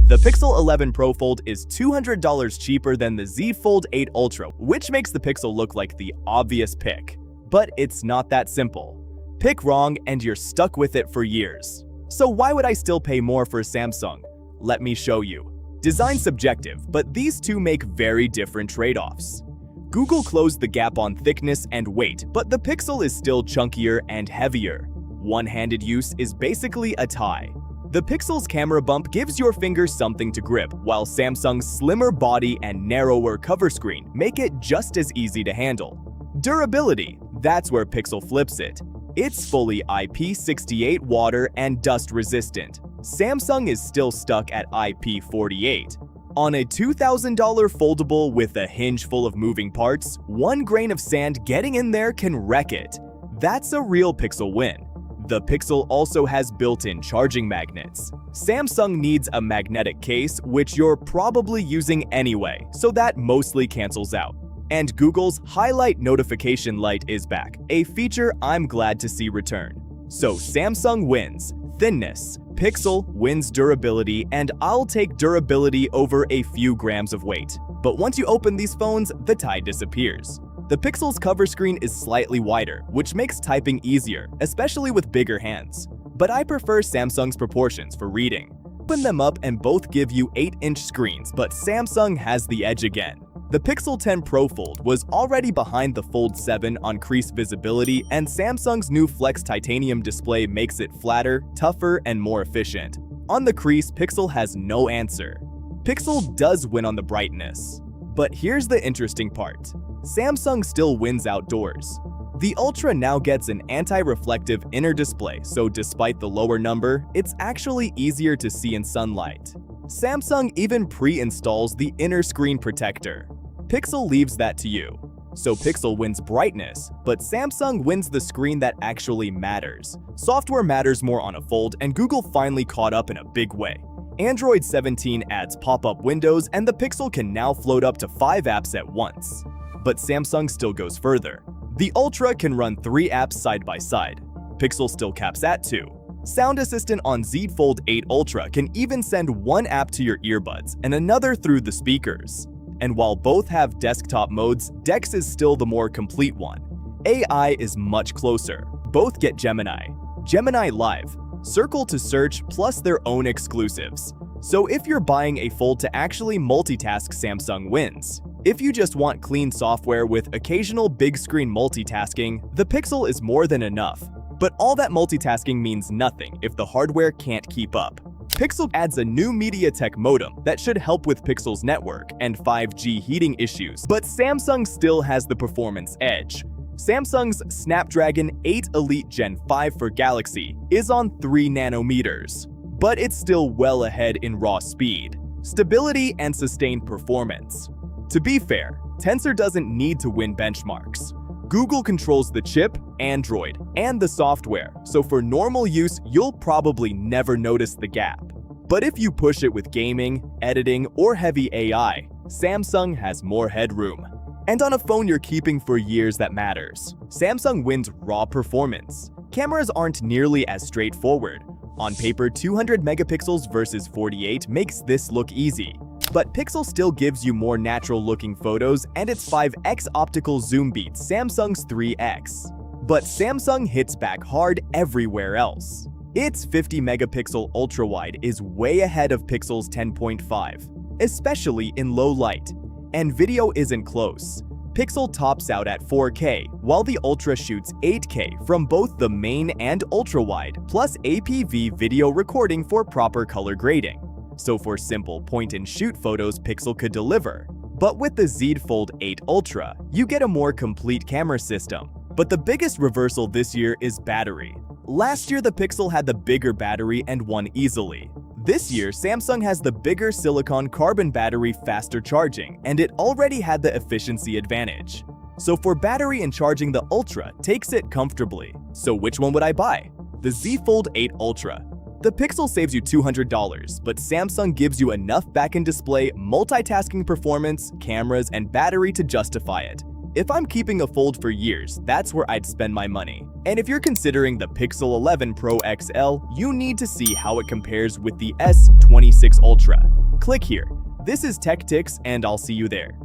The Pixel 11 Pro Fold is $200 cheaper than the Z Fold 8 Ultra, which makes the Pixel look like the obvious pick. But it's not that simple. Pick wrong and you're stuck with it for years. So why would I still pay more for Samsung? Let me show you. Design's subjective, but these two make very different trade-offs. Google closed the gap on thickness and weight, but the Pixel is still chunkier and heavier. One-handed use is basically a tie. The Pixel's camera bump gives your fingers something to grip, while Samsung's slimmer body and narrower cover screen make it just as easy to handle. Durability, that's where Pixel flips it. It's fully IP68 water and dust resistant. Samsung is still stuck at IP48. On a $2,000 foldable with a hinge full of moving parts, one grain of sand getting in there can wreck it. That's a real Pixel win. The Pixel also has built-in charging magnets. Samsung needs a magnetic case, which you're probably using anyway, so that mostly cancels out. And Google's Highlight Notification Light is back, a feature I'm glad to see return. So Samsung wins thinness, Pixel wins durability, and I'll take durability over a few grams of weight. But once you open these phones, the tie disappears. The Pixel's cover screen is slightly wider, which makes typing easier, especially with bigger hands. But I prefer Samsung's proportions for reading. Open them up and both give you 8-inch screens, but Samsung has the edge again. The Pixel 10 Pro Fold was already behind the Fold 7 on crease visibility, and Samsung's new Flex titanium display makes it flatter, tougher, and more efficient. On the crease, Pixel has no answer. Pixel does win on the brightness. But here's the interesting part. Samsung still wins outdoors. The Ultra now gets an anti-reflective inner display, so despite the lower number, it's actually easier to see in sunlight. Samsung even pre-installs the inner screen protector. Pixel leaves that to you. So Pixel wins brightness, but Samsung wins the screen that actually matters. Software matters more on a Fold, and Google finally caught up in a big way. Android 17 adds pop-up windows, and the Pixel can now float up to 5 apps at once. But Samsung still goes further. The Ultra can run 3 apps side by side. Pixel still caps at 2. Sound Assistant on Z Fold 8 Ultra can even send one app to your earbuds and another through the speakers. And while both have desktop modes, Dex is still the more complete one. AI is much closer. Both get Gemini, Gemini Live, Circle to search, plus their own exclusives. So if you're buying a Fold to actually multitask, Samsung wins. If you just want clean software with occasional big screen multitasking, the Pixel is more than enough. But all that multitasking means nothing if the hardware can't keep up. Pixel adds a new MediaTek modem that should help with Pixel's network and 5G heating issues, but Samsung still has the performance edge. Samsung's Snapdragon 8 Elite Gen 5 for Galaxy is on 3 nanometers, but it's still well ahead in raw speed, stability, and sustained performance. To be fair, Tensor doesn't need to win benchmarks. Google controls the chip, Android, and the software, so for normal use, you'll probably never notice the gap. But if you push it with gaming, editing, or heavy AI, Samsung has more headroom. And on a phone you're keeping for years that matters, Samsung wins raw performance. Cameras aren't nearly as straightforward. On paper, 200 megapixels versus 48 makes this look easy. But Pixel still gives you more natural-looking photos, and its 5x optical zoom beats Samsung's 3x. But Samsung hits back hard everywhere else. Its 50-megapixel ultra-wide is way ahead of Pixel's 10.5, especially in low light. And video isn't close. Pixel tops out at 4K, while the Ultra shoots 8K from both the main and ultra-wide, plus APV video recording for proper color grading. So for simple point-and-shoot photos, Pixel could deliver. But with the Z Fold 8 Ultra, you get a more complete camera system. But the biggest reversal this year is battery. Last year, the Pixel had the bigger battery and won easily. This year, Samsung has the bigger silicon carbon battery, faster charging, and it already had the efficiency advantage. So for battery and charging, the Ultra takes it comfortably. So which one would I buy? The Z Fold 8 Ultra. The Pixel saves you $200, but Samsung gives you enough back-end display, multitasking performance, cameras, and battery to justify it. If I'm keeping a Fold for years, that's where I'd spend my money. And if you're considering the Pixel 11 Pro XL, you need to see how it compares with the S26 Ultra. Click here. This is Techtics, and I'll see you there.